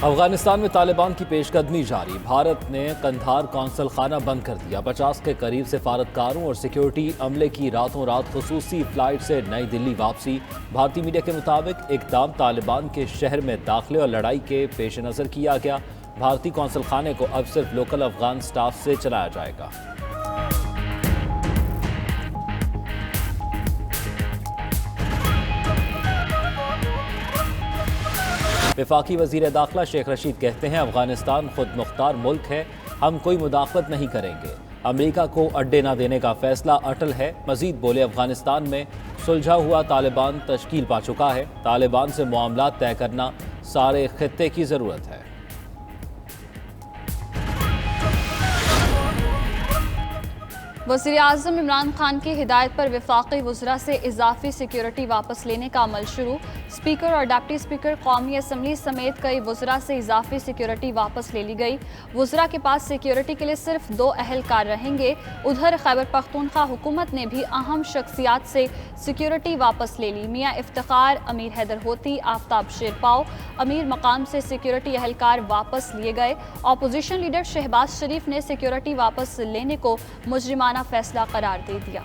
अफगानिस्तान में तालिबान की पेशकदमी जारी। भारत ने कंधार कौंसल खाना बंद कर दिया। 50 के करीब सिफारतकारों और सिक्योरिटी अमले की रातों रात खुसूसी फ्लाइट से नई दिल्ली वापसी। भारतीय मीडिया के मुताबिक इकदाम तालिबान के शहर में दाखिले और लड़ाई के पेश नज़र किया गया। भारतीय कौंसल खाने को अब सिर्फ लोकल अफगान स्टाफ से चलाया जाएगा। वफाकी वजीर दाखिला शेख रशीद कहते हैं, अफगानिस्तान खुद मुख्तार मुल्क है, हम कोई मुदाखलत नहीं करेंगे। अमेरिका को अड्डे न देने का फैसला अटल है। मजीद बोले, अफगानिस्तान में सुलझा हुआ तालिबान तश्कील पा चुका है। तालिबान से मामलात तय करना सारे खित्ते की जरूरत है। वज़ीर आज़म इमरान खान की हिदायत पर वफाकी वज़रा से इजाफी सिक्योरिटी वापस लेने का अमल शुरू। स्पीकर और डिप्टी स्पीकर कौमी असम्बली समेत कई वज़रा से इजाफी सिक्योरिटी वापस ले ली गई। वज़रा के पास सिक्योरिटी के लिए सिर्फ 2 अहलकार रहेंगे। उधर खैबर पख्तूनख्वा हुकूमत ने भी अहम शख्सियात से सिक्योरिटी वापस ले ली। मियाँ इफ्तिखार, अमीर हैदर होती, आफ्ताब शेरपाओ अमीर मकाम से सिक्योरिटी अहलकार वापस लिए गए। अपोजिशन लीडर शहबाज शरीफ ने सिक्योरिटी वापस लेने को मुजरिमाना फैसला करार दे दिया।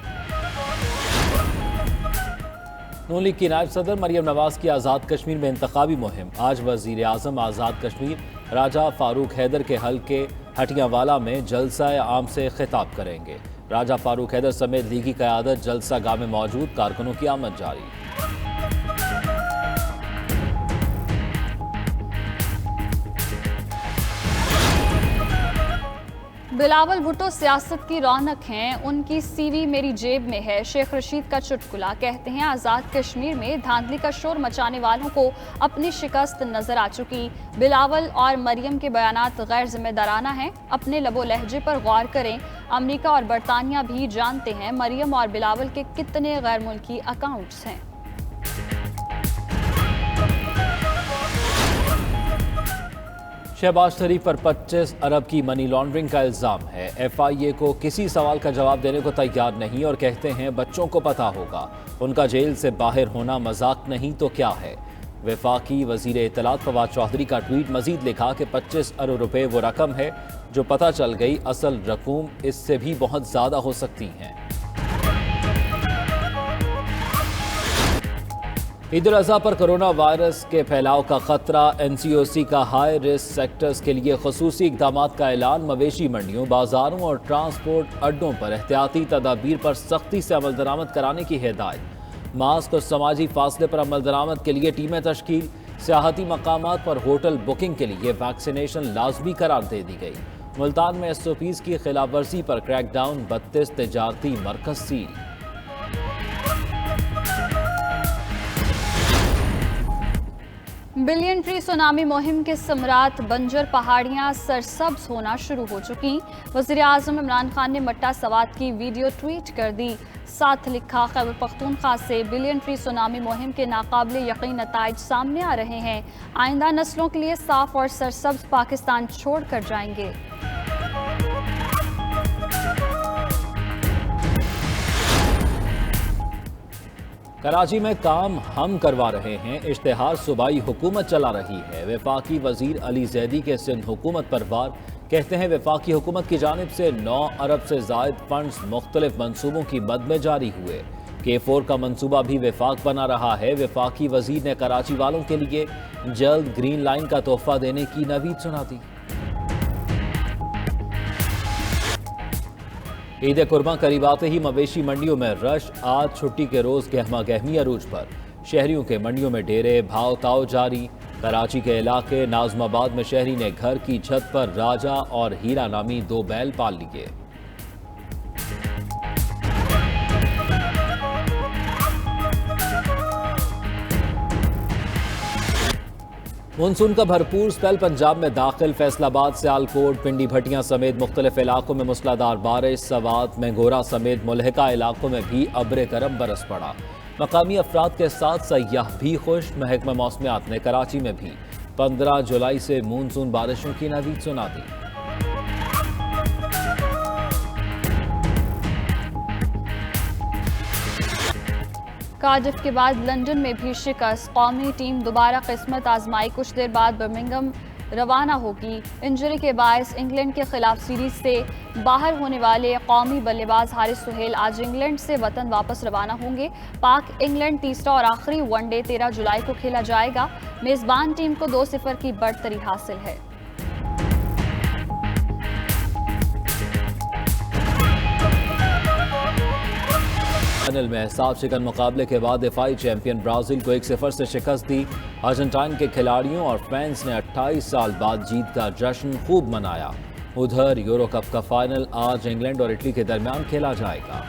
नून लीग की नायब सदर मरियम नवाज की आज़ाद कश्मीर में इंतखाबी मुहिम। आज वज़ीर आज़म आज़ाद कश्मीर राजा फारूक हैदर के हल्के हटियावाला में जलसा आम से खिताब करेंगे। राजा फारूक हैदर समेत लीगी क़यादत जलसा गाह में मौजूद, कारकुनों की आमद जारी। बिलावल भुट्टो सियासत की रौनक हैं, उनकी सीवी मेरी जेब में है। शेख रशीद का चुटकुला। कहते हैं, आज़ाद कश्मीर में धांधली का शोर मचाने वालों को अपनी शिकस्त नजर आ चुकी। बिलावल और मरियम के बयानात गैर जिम्मेदाराना हैं। अपने लबो लहजे पर गौर करें। अमेरिका और बरतानिया भी जानते हैं मरियम और बिलावल के कितने गैर मुल्की अकाउंट्स हैं। शहबाज शरीफ पर 25 अरब की मनी लॉन्ड्रिंग का इल्ज़ाम है। FIA को किसी सवाल का जवाब देने को तैयार नहीं और कहते हैं बच्चों को पता होगा, उनका जेल से बाहर होना मजाक नहीं तो क्या है। वफाकी वजीर इत्तलात फवाद चौधरी का ट्वीट। मजीद लिखा कि 25 अरब रुपए वो रकम है जो पता चल गई, असल रकूम इससे भी बहुत ज़्यादा हो सकती हैं। ईद उल अज़हा पर कोरोना वायरस के फैलाव का खतरा। NCOC का हाई रिस्क सेक्टर्स के लिए खसूसी इक़दामात का ऐलान। मवेशी मंडियों, बाजारों और ट्रांसपोर्ट अड्डों पर एहतियाती तदाबीर पर सख्ती से अमल दरामद कराने की हिदायत। मास्क और समाजी फासले पर अमल दरामद के लिए टीमें तश्कील। सियाहती मकामात पर होटल बुकिंग के लिए वैक्सीनेशन लाजमी करार दे दी गई। मुल्तान में SOPs की खिलाफ वर्जी पर क्रैकडाउन। 32 तिजारती मरकज सील। बिलियन ट्री सुनामी मुहिम के समरात बंजर पहाड़ियां सरसब्ज होना शुरू हो चुकी। वज़ीर आज़म इमरान खान ने मट्टा सवात की वीडियो ट्वीट कर दी। साथ लिखा, खैबर पख्तूनख्वा से बिलियन ट्री सुनामी मुहिम के नाकाबिले यकीन नताइज सामने आ रहे हैं। आइंदा नस्लों के लिए साफ और सरसब्ज पाकिस्तान छोड़ कर जाएंगे। कराची में काम हम करवा रहे हैं, इश्तेहार सूबाई हुकूमत चला रही है। वफाकी वजीर अली जैदी के सिंध हुकूमत पर वार। कहते हैं, वफाकी हुकूमत की जानिब से 9 अरब से जायद फंड्स मुख्तलिफ मनसूबों की मद में जारी हुए। K4 का मनसूबा भी वफाक बना रहा है। वफाकी वजीर ने कराची वालों के लिए जल्द ग्रीन लाइन का तोहफा देने की नवीद सुना दी। ईद कुर्बां करीब आते ही मवेशी मंडियों में रश। आज छुट्टी के रोज गहमा गहमी अरूज पर। शहरियों के मंडियों में डेरे, भाव ताव जारी। कराची के इलाके नाजमाबाद में शहरी ने घर की छत पर राजा और हीरा नामी 2 बैल पाल लिए। मानसून का भरपूर स्पेल पंजाब में दाखिल। फैसलाबाद, सियालकोट, पिंडी भटियां समेत मुख्तलिफ इलाकों में मूसलाधार बारिश। सवात, मेंगोरा समेत मुल्हिका इलाकों में भी अब्र करम बरस पड़ा। मकामी अफराद के साथ सयाह भी खुश। महकमा मौसमियात ने कराची में भी 15 जुलाई से मानसून बारिशों की नवीद सुना दी। कार्डिफ के बाद लंदन में भी शिकस्त। कौमी टीम दोबारा किस्मत आजमाई। कुछ देर बाद बर्मिंघम रवाना होगी। इंजरी के बायस इंग्लैंड के खिलाफ सीरीज से बाहर होने वाले कौमी बल्लेबाज हारिस सुहेल आज इंग्लैंड से वतन वापस रवाना होंगे। पाक इंग्लैंड तीसरा और आखिरी वनडे 13 जुलाई को खेला जाएगा। मेजबान टीम को 2-0 की बढ़तरी हासिल है। फाइनल में हिसाब शिकन मुकाबले के बाद दिफाई चैंपियन ब्राजील को 1-0 से शिकस्त दी। अर्जेंटाइन के खिलाड़ियों और फैंस ने 28 साल बाद जीत का जश्न खूब मनाया। उधर यूरो कप का फाइनल आज इंग्लैंड और इटली के दरमियान खेला जाएगा।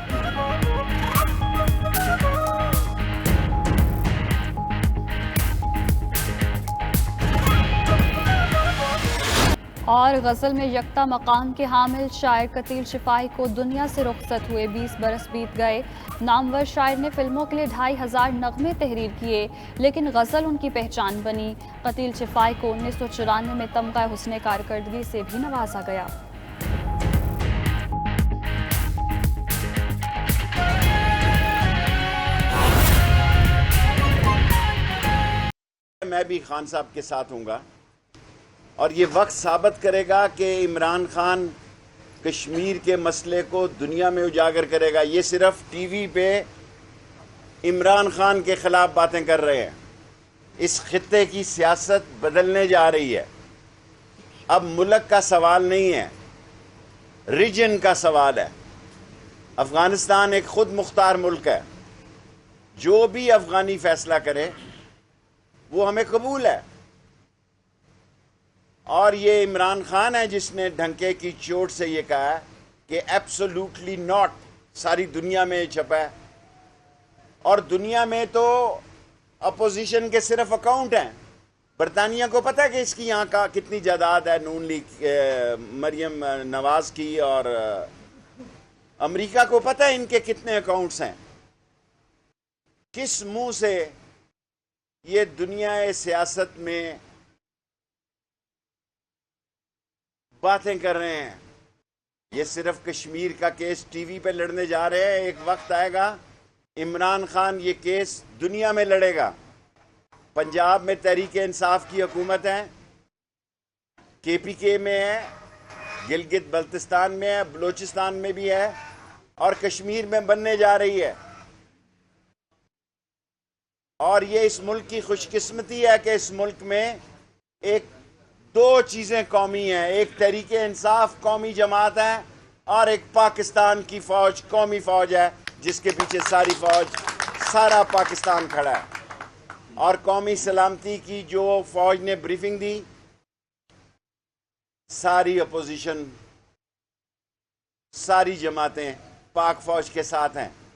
और गज़ल में यकता मकाम के हामिल शायर कतील शिफाई को दुनिया से रुखसत हुए 20 बरस बीत गए। नामवर शायर ने फिल्मों के लिए 2500 नगमे तहरीर किए, लेकिन गज़ल उनकी पहचान बनी। कतील शिफाई को 1994 में तमगा हुस्ने कारकर्दगी से भी नवाजा गया। मैं भी खान साहब के साथ हूँगा और ये वक्त साबित करेगा कि इमरान खान कश्मीर के मसले को दुनिया में उजागर करेगा। ये सिर्फ टीवी पे इमरान खान के खिलाफ बातें कर रहे हैं। इस खित्ते की सियासत बदलने जा रही है। अब मुल्क का सवाल नहीं है, रीजन का सवाल है। अफगानिस्तान एक खुद मुख्तार मुल्क है। जो भी अफगानी फैसला करे वो हमें कबूल है। और ये इमरान खान है जिसने ढंके की चोट से ये कहा है कि एब्सोल्युटली नॉट, सारी दुनिया में छपा है। और दुनिया में तो अपोजिशन के सिर्फ अकाउंट हैं। बरतानिया को पता है कि इसकी यहाँ का कितनी जायदाद है, नून लीग मरियम नवाज की, और अमेरिका को पता है इनके कितने अकाउंट्स हैं। किस मुंह से ये दुनिया सियासत में बातें कर रहे हैं। ये सिर्फ कश्मीर का केस टीवी पे लड़ने जा रहे हैं। एक वक्त आएगा इमरान खान ये केस दुनिया में लड़ेगा। पंजाब में तहरीक इंसाफ की हुकूमत है, केपीके में है, गिलगित बल्तिस्तान में है, बलोचिस्तान में भी है, और कश्मीर में बनने जा रही है। और ये इस मुल्क की खुशकिस्मती है कि इस मुल्क में एक दो चीज़ें कौमी हैं। एक तहरीक इंसाफ कौमी जमात है और एक पाकिस्तान की फ़ौज कौमी फ़ौज है, जिसके पीछे सारी फ़ौज, सारा पाकिस्तान खड़ा है। और कौमी सलामती की जो फ़ौज ने ब्रीफिंग दी, सारी अपोजिशन, सारी जमातें पाक फ़ौज के साथ हैं।